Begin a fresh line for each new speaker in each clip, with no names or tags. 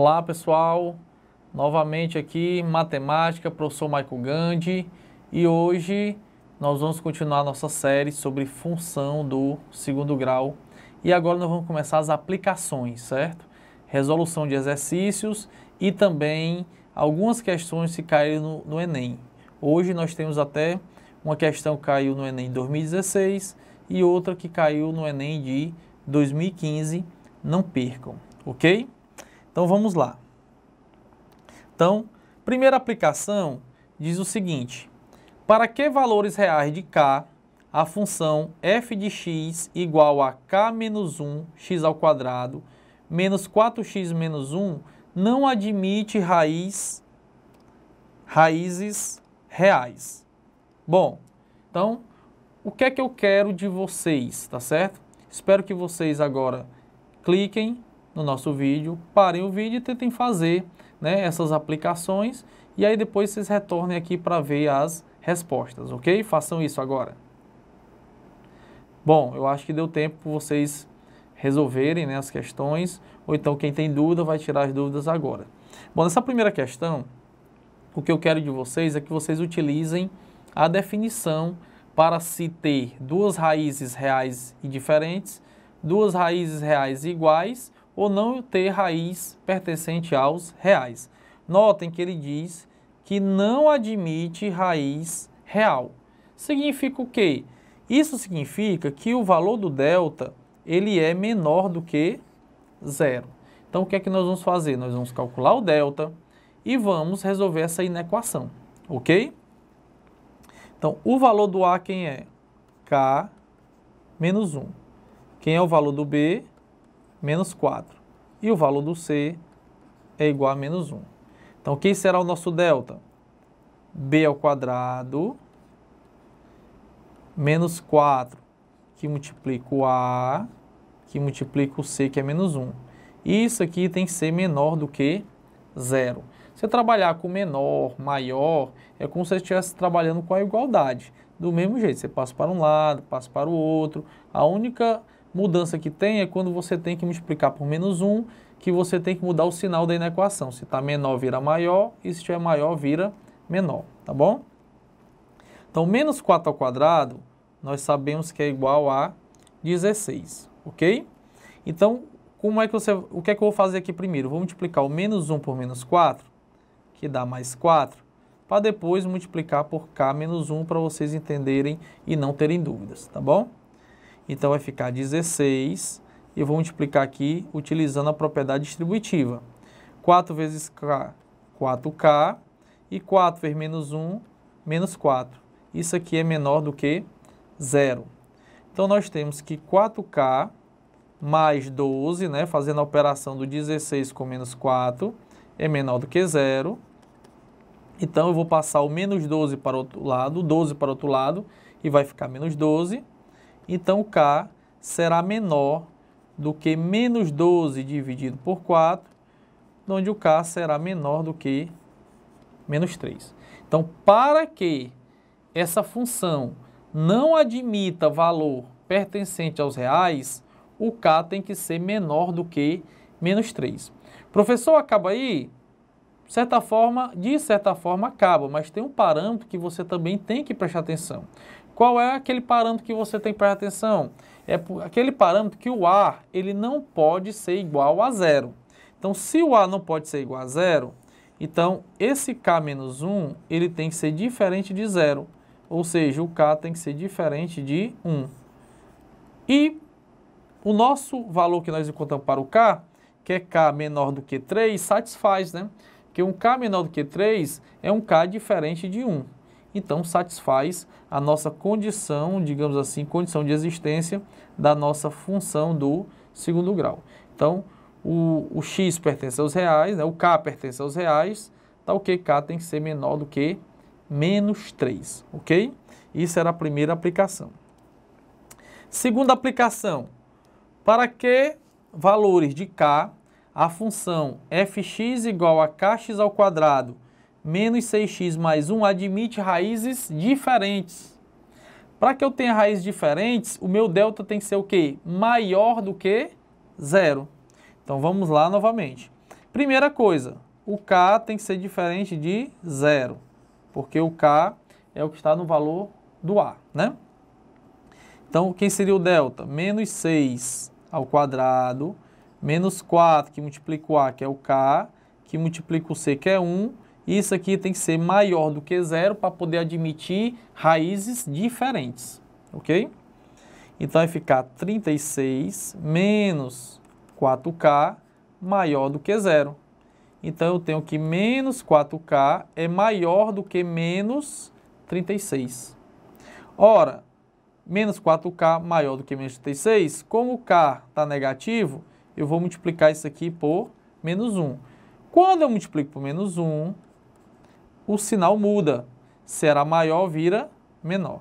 Olá pessoal, novamente aqui matemática, professor Michael Gandhi, e hoje nós vamos continuar nossa série sobre função do segundo grau e agora nós vamos começar as aplicações, certo? Resolução de exercícios e também algumas questões que caíram no Enem. Hoje nós temos até uma questão que caiu no Enem 2016 e outra que caiu no Enem de 2015, não percam, ok? Então vamos lá. Então, primeira aplicação diz o seguinte: para que valores reais de k, a função f de x igual a k menos 1 x ao quadrado menos 4x menos 1 não admite raízes reais? Bom, então, o que é que eu quero de vocês, tá certo? Espero que vocês agora cliquem no nosso vídeo, parem o vídeo e tentem fazer, né, essas aplicações e aí depois vocês retornem aqui para ver as respostas, ok? Façam isso agora. Bom, eu acho que deu tempo para vocês resolverem, né, as questões, ou então quem tem dúvida vai tirar as dúvidas agora. Bom, nessa primeira questão, o que eu quero de vocês é que vocês utilizem a definição para se ter duas raízes reais e diferentes, duas raízes reais iguais, ou não ter raiz pertencente aos reais. Notem que ele diz que não admite raiz real. Significa o quê? Isso significa que o valor do delta ele é menor do que zero. Então o que é que nós vamos fazer? Nós vamos calcular o delta e vamos resolver essa inequação, ok? Então o valor do A quem é? K menos 1. Quem é o valor do B? Menos 4. E o valor do C é igual a menos 1. Então, quem será o nosso delta? B ao quadrado menos 4, que multiplica o A, que multiplica o C, que é menos 1. Isso aqui tem que ser menor do que 0. Se você trabalhar com menor, maior, é como se você estivesse trabalhando com a igualdade. Do mesmo jeito, você passa para um lado, passa para o outro. A única mudança que tem é quando você tem que multiplicar por menos 1, que você tem que mudar o sinal da inequação. Se está menor, vira maior, e se estiver maior, vira menor, tá bom? Então, menos 4 ao quadrado, nós sabemos que é igual a 16, ok? Então, o que é que eu vou fazer aqui primeiro? Vou multiplicar o menos 1 por menos 4, que dá mais 4, para depois multiplicar por k menos 1, para vocês entenderem e não terem dúvidas, tá bom? Então, vai ficar 16, e eu vou multiplicar aqui utilizando a propriedade distributiva. 4 vezes k, 4k, e 4 vezes menos 1, menos 4. Isso aqui é menor do que 0. Então, nós temos que 4k mais 12, né, fazendo a operação do 16 com menos 4, é menor do que 0. Então, eu vou passar o menos 12 para o outro lado, o 12 para o outro lado, e vai ficar menos 12. Então, k será menor do que menos 12 dividido por 4, onde o k será menor do que menos 3. Então, para que essa função não admita valor pertencente aos reais, o k tem que ser menor do que menos 3. Professor, acaba aí? De certa forma acaba, mas tem um parâmetro que você também tem que prestar atenção. Qual é aquele parâmetro que você tem que prestar atenção? É aquele parâmetro que o A ele não pode ser igual a 0. Então, se o A não pode ser igual a 0, então esse K menos 1 ele tem que ser diferente de 0. Ou seja, o K tem que ser diferente de 1. E o nosso valor que nós encontramos para o K, que é K menor do que 3, satisfaz, né? Porque um K menor do que 3 é um K diferente de 1. Então, satisfaz a nossa condição, digamos assim, condição de existência da nossa função do segundo grau. Então, o x pertence aos reais, né? O k pertence aos reais, tá ok? K tem que ser menor do que menos 3, ok? Isso era a primeira aplicação. Segunda aplicação, para que valores de k, a função fx igual a kx ao quadrado menos 6x mais 1 admite raízes diferentes. Para que eu tenha raízes diferentes, o meu delta tem que ser o quê? Maior do que 0. Então, vamos lá novamente. Primeira coisa, o K tem que ser diferente de 0, porque o K é o que está no valor do A, né? Então, quem seria o delta? Menos 6 ao quadrado, menos 4, que multiplica o A, que é o K, que multiplica o C, que é 1. E isso aqui tem que ser maior do que 0 para poder admitir raízes diferentes, ok? Então, vai ficar 36 menos 4K maior do que 0. Então, eu tenho que menos 4K é maior do que menos 36. Ora, menos 4K maior do que menos 36, como o K está negativo, eu vou multiplicar isso aqui por menos 1. Quando eu multiplico por menos 1, o sinal muda. Será maior, vira menor,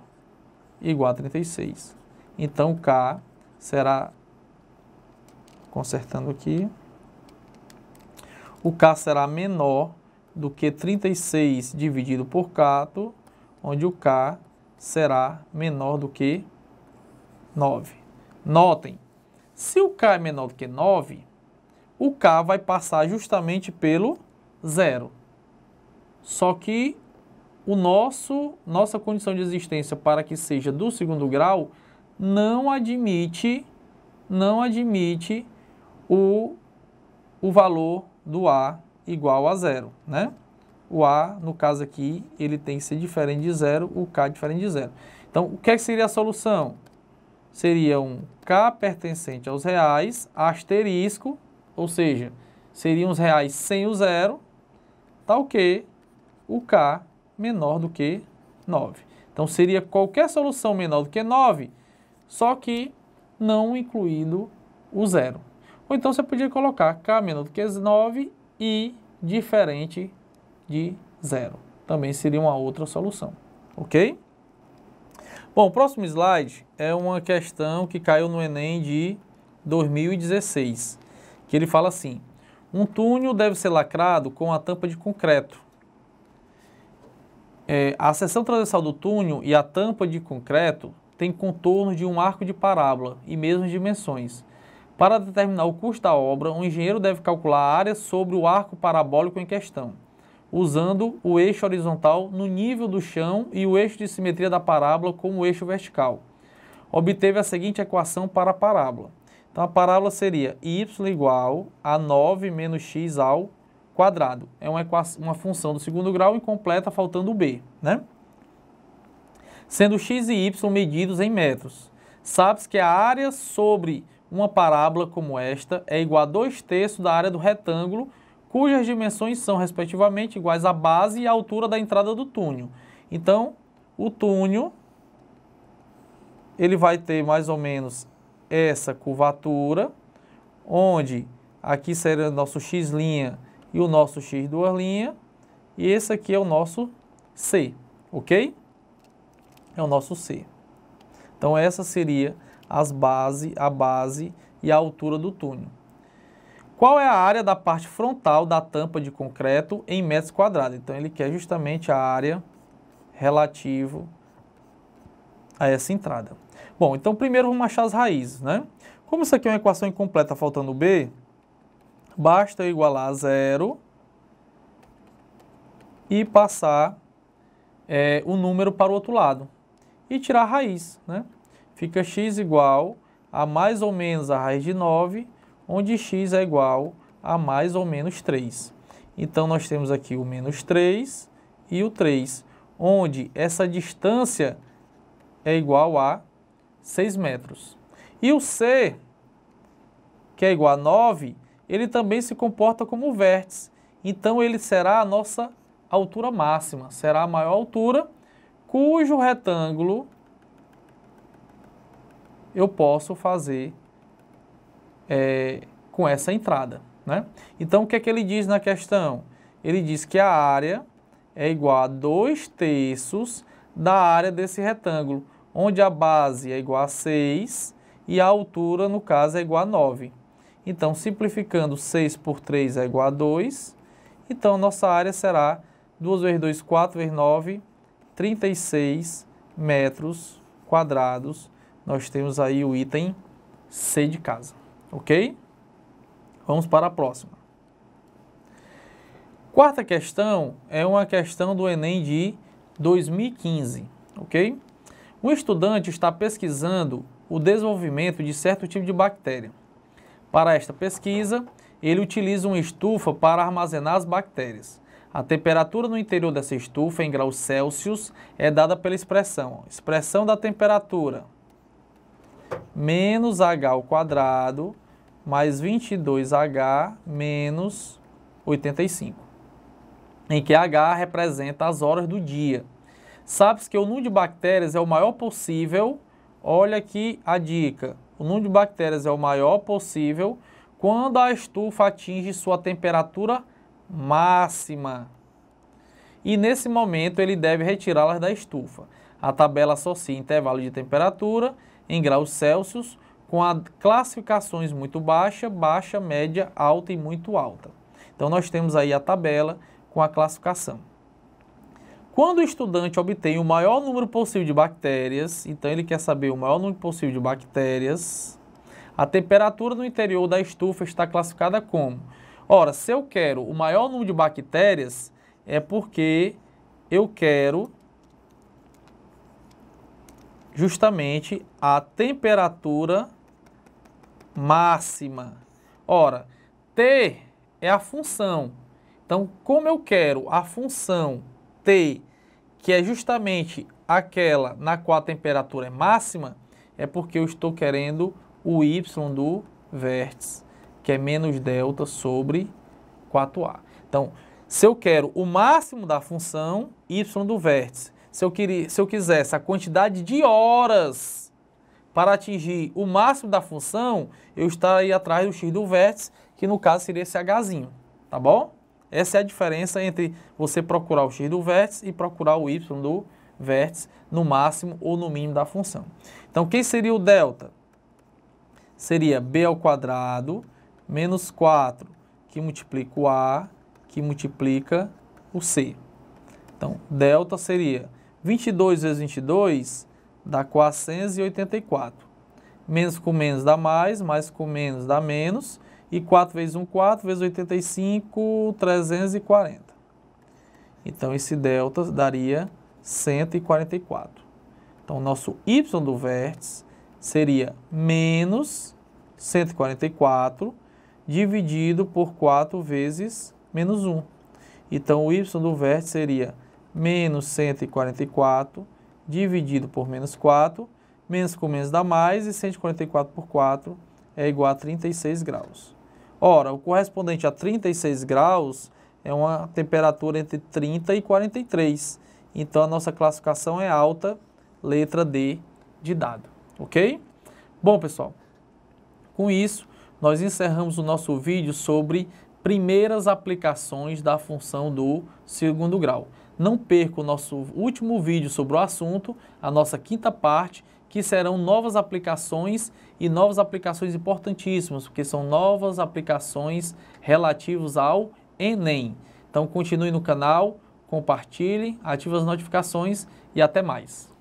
igual a 36. Então, K será, consertando aqui, o K será menor do que 36 dividido por 4, onde o K será menor do que 9. Notem, se o K é menor do que 9, o K vai passar justamente pelo 0. Só que nossa condição de existência para que seja do segundo grau não admite o valor do A igual a 0, né? O A, no caso aqui, ele tem que ser diferente de 0, o K diferente de 0. Então, o que seria a solução? Seria um K pertencente aos reais, asterisco, ou seja, seriam os reais sem o 0, tal que o K menor do que 9. Então, seria qualquer solução menor do que 9, só que não incluído o 0. Ou então, você podia colocar K menor do que 9 e diferente de 0. Também seria uma outra solução, ok? Bom, o próximo slide é uma questão que caiu no Enem de 2016, que ele fala assim: um túnel deve ser lacrado com a tampa de concreto. A seção transversal do túnel e a tampa de concreto tem contornos de um arco de parábola e mesmas dimensões. Para determinar o custo da obra, um engenheiro deve calcular a área sobre o arco parabólico em questão, usando o eixo horizontal no nível do chão e o eixo de simetria da parábola como eixo vertical. Obteve a seguinte equação para a parábola. Então, a parábola seria y igual a 9 menos x ao quadrado. É uma função do segundo grau incompleta, faltando o b, né? Sendo x e y medidos em metros. Sabe-se que a área sobre uma parábola como esta é igual a 2/3 da área do retângulo, cujas dimensões são, respectivamente, iguais à base e à altura da entrada do túnel. Então, o túnel ele vai ter mais ou menos essa curvatura, onde aqui seria o nosso x' e o nosso x duas linhas, e esse aqui é o nosso C, ok? É o nosso C. Então, essa seria a base e a altura do túnel. Qual é a área da parte frontal da tampa de concreto em metros quadrados? Então, ele quer justamente a área relativa a essa entrada. Bom, então primeiro vamos achar as raízes, né? Como isso aqui é uma equação incompleta faltando b, basta eu igualar a 0 e passar o número para o outro lado e tirar a raiz, né? Fica x igual a mais ou menos a raiz de 9, onde x é igual a mais ou menos 3. Então, nós temos aqui o menos 3 e o 3, onde essa distância é igual a 6 metros. E o C, que é igual a 9, ele também se comporta como vértice. Então, ele será a nossa altura máxima, será a maior altura, cujo retângulo eu posso fazer com essa entrada, né? Então, o que é que ele diz na questão? Ele diz que a área é igual a 2/3 da área desse retângulo, onde a base é igual a 6 e a altura, no caso, é igual a 9. Então, simplificando, 6 por 3 é igual a 2. Então, nossa área será 2 vezes 2, 4 vezes 9, 36 metros quadrados. Nós temos aí o item C de casa, ok? Vamos para a próxima. Quarta questão é uma questão do Enem de 2015, ok? Um estudante está pesquisando o desenvolvimento de certo tipo de bactéria. Para esta pesquisa, ele utiliza uma estufa para armazenar as bactérias. A temperatura no interior dessa estufa, em graus Celsius, é dada pela expressão. Expressão da temperatura, menos H ao quadrado, mais 22H menos 85. Em que H representa as horas do dia. Sabe-se que o número de bactérias é o maior possível. Olha aqui a dica. O número de bactérias é o maior possível quando a estufa atinge sua temperatura máxima. E nesse momento ele deve retirá-las da estufa. A tabela associa intervalo de temperatura em graus Celsius com classificações muito baixa, baixa, média, alta e muito alta. Então nós temos aí a tabela com a classificação. Quando o estudante obtém o maior número possível de bactérias, então ele quer saber o maior número possível de bactérias, a temperatura no interior da estufa está classificada como? Ora, se eu quero o maior número de bactérias, é porque eu quero justamente a temperatura máxima. Ora, T é a função. Então, como eu quero a função T, que é justamente aquela na qual a temperatura é máxima, é porque eu estou querendo o y do vértice, que é menos delta sobre 4A. Então, se eu quero o máximo da função, y do vértice, se eu quisesse a quantidade de horas para atingir o máximo da função, eu estaria atrás do x do vértice, que no caso seria esse hzinho, tá bom? Essa é a diferença entre você procurar o x do vértice e procurar o y do vértice no máximo ou no mínimo da função. Então, quem seria o delta? Seria b ao quadrado menos 4, que multiplica o a, que multiplica o c. Então, delta seria 22 vezes 22 dá 484. Menos com menos dá mais com menos dá menos. E 4 vezes 1, 4, vezes 85, 340. Então, esse delta daria 144. Então, o nosso y do vértice seria menos 144 dividido por 4 vezes menos 1. Então, o y do vértice seria menos 144 dividido por menos 4. Menos com menos dá mais e 144 por 4 é igual a 36 graus. Ora, o correspondente a 36 graus é uma temperatura entre 30 e 43. Então, a nossa classificação é alta, letra D de dado, ok? Bom, pessoal, com isso, nós encerramos o nosso vídeo sobre primeiras aplicações da função do segundo grau. Não perca o nosso último vídeo sobre o assunto, a nossa quinta parte, que serão novas aplicações e novas aplicações importantíssimas, porque são novas aplicações relativas ao Enem. Então, continue no canal, compartilhe, ative as notificações e até mais.